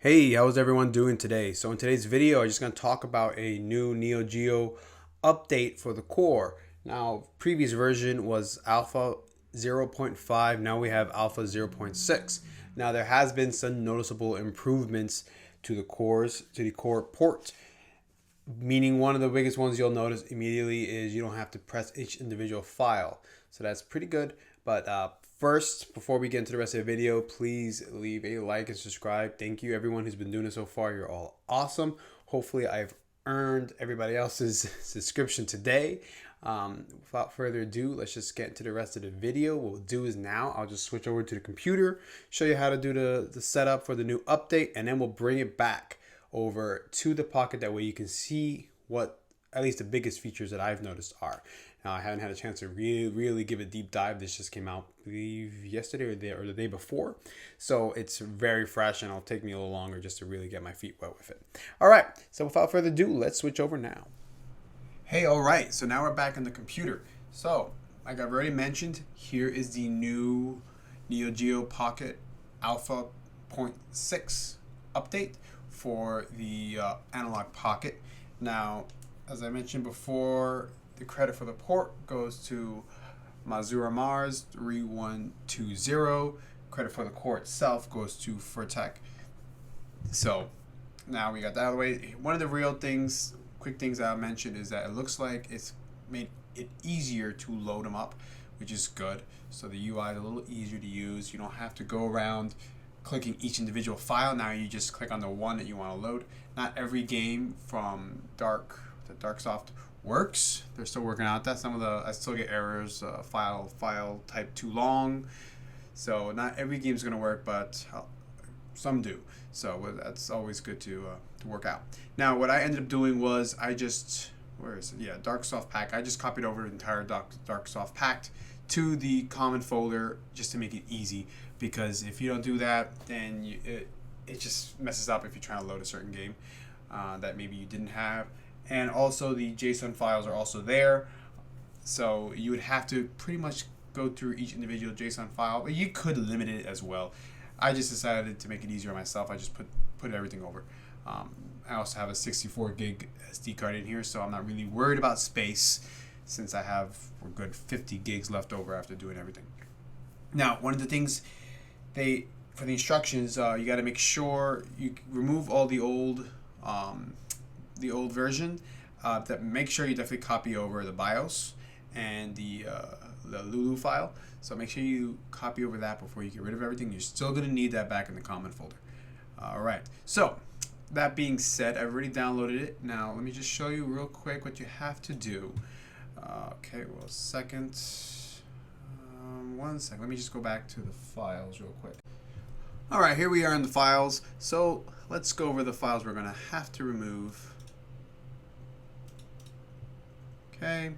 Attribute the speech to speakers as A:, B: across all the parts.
A: Hey, how's everyone doing today? So in today's video, I'm just going to talk about a new Neo Geo update for the core. Now, previous version was Alpha 0.5. Now we have Alpha 0.6. Now there has been some noticeable improvements to the core port. Meaning one of the biggest ones you'll notice immediately is you don't have to press each individual file. So that's pretty good. But first, before we get into the rest of the video, please leave a like and subscribe. Thank you everyone who's been doing it so far. You're all awesome. Hopefully I've earned everybody else's subscription today. Without further ado, let's just get into the rest of the video. What we'll do is now I'll just switch over to the computer, show you how to do the setup for the new update, and then we'll bring it back over to the Pocket. That way you can see what at least the biggest features that I've noticed are. Now, I haven't had a chance to really give a deep dive. This just came out, I believe, yesterday or the day before. So it's very fresh and it'll take me a little longer just to really get my feet wet with it. All right, so without further ado, let's switch over now. Hey, all right, so now we're back on the computer. So, like I've already mentioned, here is the new Neo Geo Pocket Alpha 0.6 update for the Analogue Pocket. Now, as I mentioned before, the credit for the port goes to Mazura Mars 3120. Credit for the core itself goes to Furtek. So now we got that out of the way. One of the real things, quick things I'll mention is that it looks like it's made it easier to load them up, which is good. So the UI is a little easier to use. You don't have to go around clicking each individual file. Now you just click on the one that you want to load. Not every game from Darksoft works. They're still working out that. I still get errors, file type too long. So not every game's gonna work, but some do. So that's always good to work out. Now what I ended up doing was where is it? Yeah, Darksoft pack. I just copied over the entire Darksoft pack to the common folder just to make it easy. Because if you don't do that, then it just messes up if you're trying to load a certain game that maybe you didn't have. And also the JSON files are also there. So you would have to pretty much go through each individual JSON file, but you could limit it as well. I just decided to make it easier myself. I just put everything over. I also have a 64 gig SD card in here, so I'm not really worried about space since I have a good 50 gigs left over after doing everything. Now, one of the things for the instructions, you got to make sure you remove all the old version. Make sure you definitely copy over the BIOS and the Lulu file. So make sure you copy over that before you get rid of everything. You're still going to need that back in the common folder. All right. So that being said, I've already downloaded it. Now let me just show you real quick what you have to do. Okay, well, one second. Let me just go back to the files real quick. All right, here we are in the files. So let's go over the files we're going to have to remove. Okay,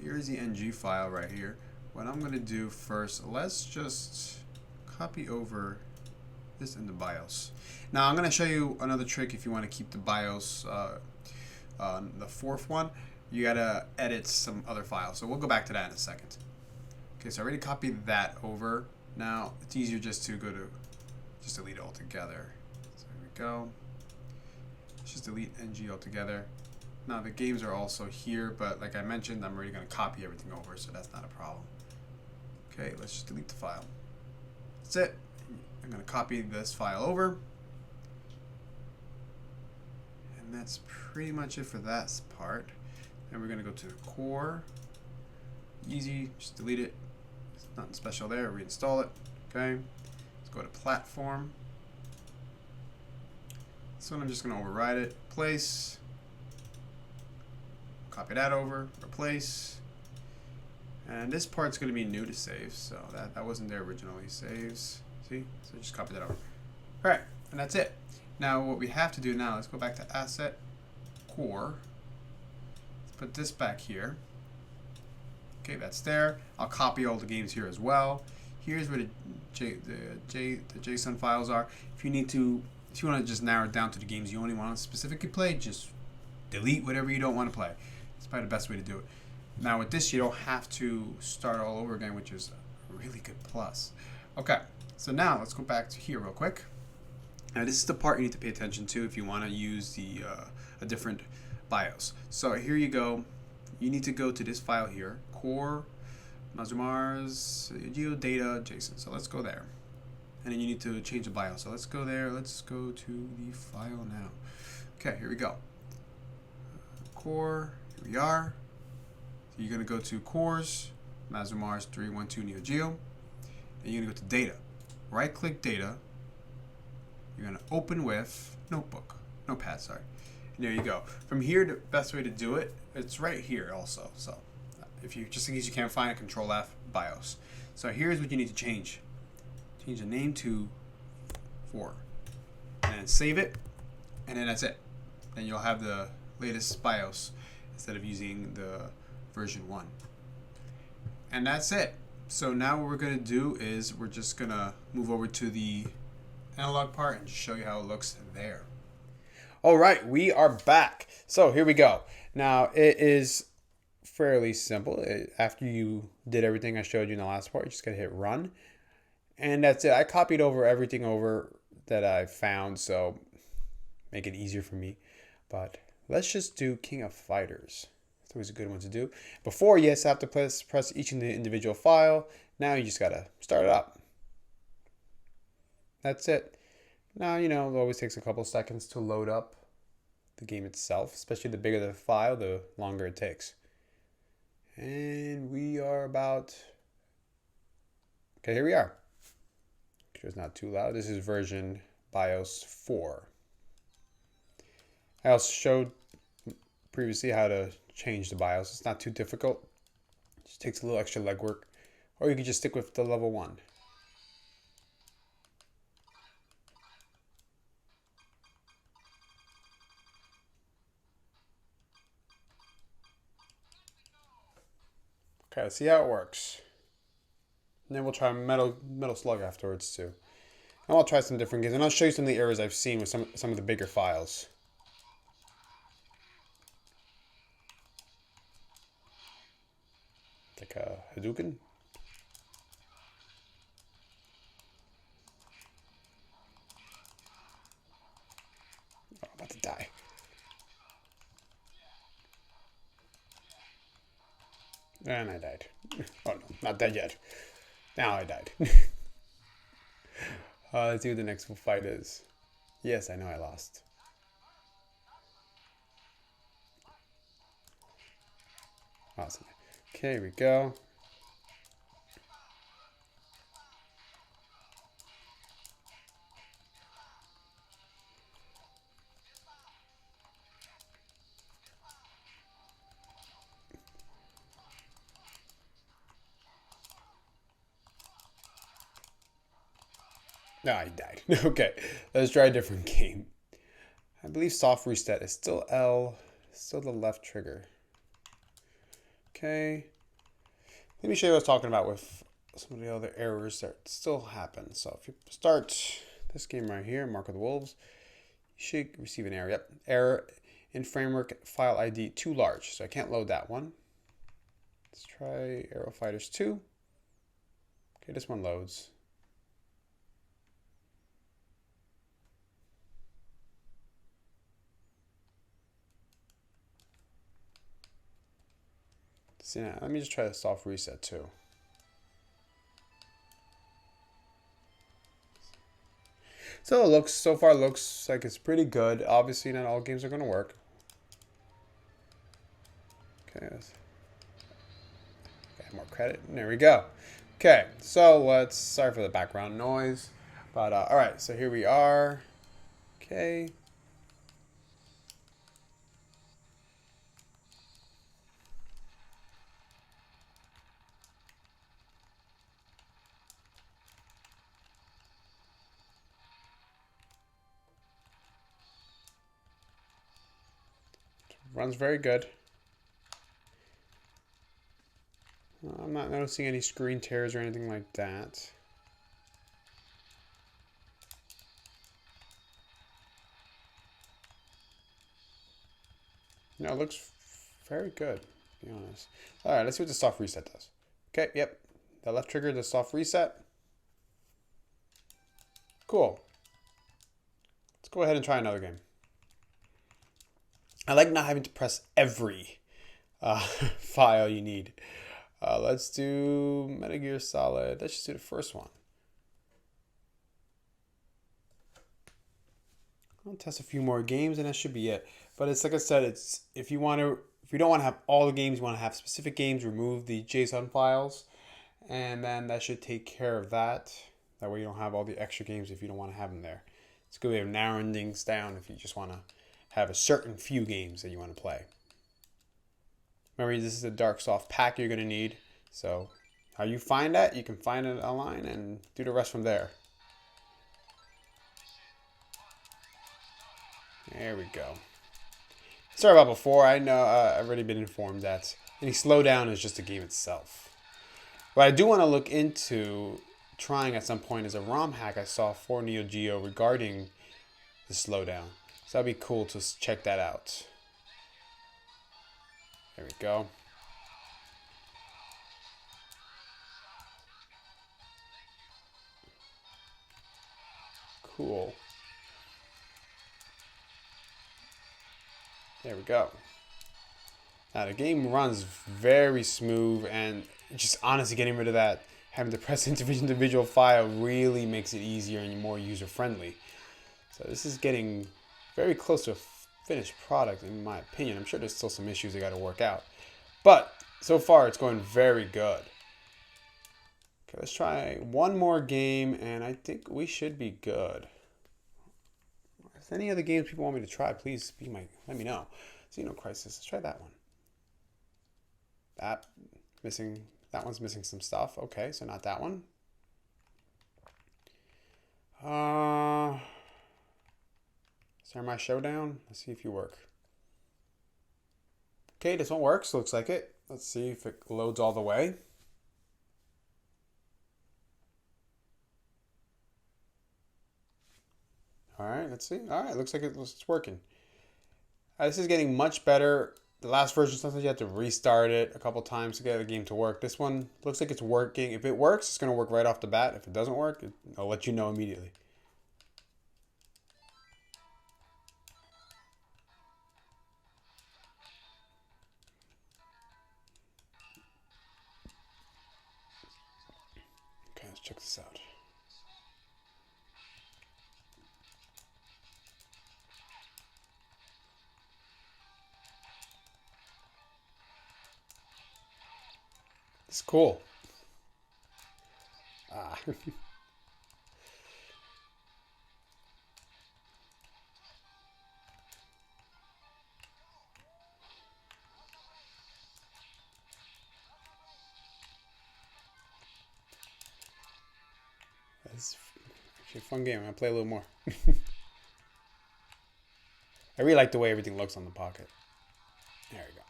A: here's the NG file right here. What I'm going to do first, let's just copy over this in the BIOS. Now I'm going to show you another trick if you want to keep the BIOS, the fourth one. You got to edit some other files. So we'll go back to that in a second. Okay, so I already copied that over. Now it's easier just to just delete it altogether. So there we go. Let's just delete NG altogether. Now the games are also here, but like I mentioned, I'm already going to copy everything over, so that's not a problem. Okay, let's just delete the file. That's it. I'm going to copy this file over. And that's pretty much it for that part. Then we're going to go to the core. Easy, just delete it. There's nothing special there. Reinstall it. Okay, let's go to platform. So I'm just going to override it. Place. Copy that over. Replace. And this part's going to be new to save, so that wasn't there originally. Saves. See? So just copy that over. All right, and that's it. Now what we have to do now, let's go back to Asset, Core. Let's put this back here. Okay, that's there. I'll copy all the games here as well. Here's where the JSON files are. If you want to just narrow it down to the games you only want to specifically play, just delete whatever you don't want to play. It's probably the best way to do it. Now with this, you don't have to start all over again, which is a really good plus. Okay, so now let's go back to here real quick. Now this is the part you need to pay attention to if you want to use the a different BIOS. So here you go. You need to go to this file here, core Mazumars Geo Data JSON. So let's go there, and then you need to change the BIOS. So let's go there. Let's go to the file now. Okay, here we go. Core. Here we are. So you're gonna go to cores Mazumars 312 Neo Geo, and you're gonna go to data. Right-click data. You're going to open with Notepad, sorry. And there you go. From here, the best way to do it, it's right here also. So if you, just in case you can't find it, Control F, BIOS. So here's what you need to change. Change the name to 4. And save it, and then that's it. Then you'll have the latest BIOS instead of using the version 1. And that's it. So now what we're going to do is we're just going to move over to the analog part and show you how it looks there. All right, we are back. So here we go. Now it is fairly simple. After you did everything I showed you in the last part, you just gotta hit run, and that's it. I copied over everything over that I found, so make it easier for me. But let's just do King of Fighters. It's always a good one to do. Before, yes, have to press each individual file. Now you just gotta start it up. That's it. Now, you know, it always takes a couple seconds to load up the game itself, especially the bigger the file, the longer it takes. And we are about, okay, here we are. Make sure it's not too loud. This is version BIOS 4. I also showed previously how to change the BIOS. It's not too difficult. It just takes a little extra legwork. Or you can just stick with the level 1. Okay, let's see how it works. And then we'll try Metal Slug afterwards too. And I'll try some different games, and I'll show you some of the errors I've seen with some of the bigger files. Like a Hadouken. Oh, I'm about to die. And I died. Oh no, not dead yet. Now I died. Let's see what the next fight is. Yes, I know I lost. Awesome. Okay, here we go. No, I died. Okay, let's try a different game. I believe soft reset is still L, still the left trigger. Okay, let me show you what I was talking about with some of the other errors that still happen. So if you start this game right here, Mark of the Wolves, you should receive an error. Yep, error in framework file ID too large. So I can't load that one. Let's try Aero Fighters 2. Okay, this one loads. So yeah, let me just try the soft reset too. So so far looks like it's pretty good. Obviously not all games are gonna work. Okay, got more credit. There we go. Okay, so sorry for the background noise. But all right, so here we are. Okay. Runs very good. I'm not noticing any screen tears or anything like that. No, it looks very good, to be honest. All right, let's see what the soft reset does. Okay, yep. The left trigger, the soft reset. Cool. Let's go ahead and try another game. I like not having to press every file you need. Let's do Metal Gear Solid. Let's just do the first one. I'll test a few more games and that should be it. But it's like I said, it's if you don't want to have all the games, you want to have specific games, remove the JSON files, and then that should take care of that. That way you don't have all the extra games if you don't want to have them there. It's a good way of narrowing things down if you just want to have a certain few games that you want to play. Remember, this is a Darksoft pack you're going to need. So how you find that, you can find it online and do the rest from there. There we go. Sorry about before. I know I've already been informed that any slowdown is just the game itself. What I do want to look into trying at some point is a ROM hack I saw for Neo Geo regarding the slowdown. So that'd be cool to check that out. There we go. Cool. There we go. Now the game runs very smooth, and just honestly getting rid of that, having to press individual file really makes it easier and more user-friendly. So this is getting very close to a finished product in my opinion. I'm sure there's still some issues they got to work out. But so far it's going very good. Okay, let's try one more game and I think we should be good. If any other games people want me to try, please let me know. Xeno Crisis, let's try that one. That one's missing some stuff. Okay, so not that one. Samurai Showdown. Let's see if you work. Okay, this one works. Looks like it. Let's see if it loads all the way. All right, let's see. All right, looks like it's working. This is getting much better. The last version, sometimes you have to restart it a couple times to get the game to work. This one looks like it's working. If it works, it's going to work right off the bat. If it doesn't work, I'll let you know immediately. Okay, let's check this out. It's cool. Ah. It's actually a fun game. I'm going to play a little more. I really like the way everything looks on the Pocket. There we go.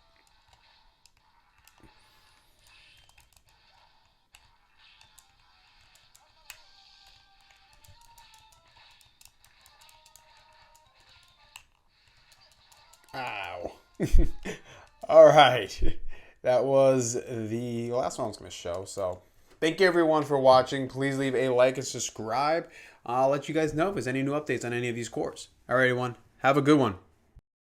A: Ow. All right. That was the last one I was going to show. So thank you everyone for watching. Please leave a like and subscribe. I'll let you guys know if there's any new updates on any of these cores. All right, everyone. Have a good one.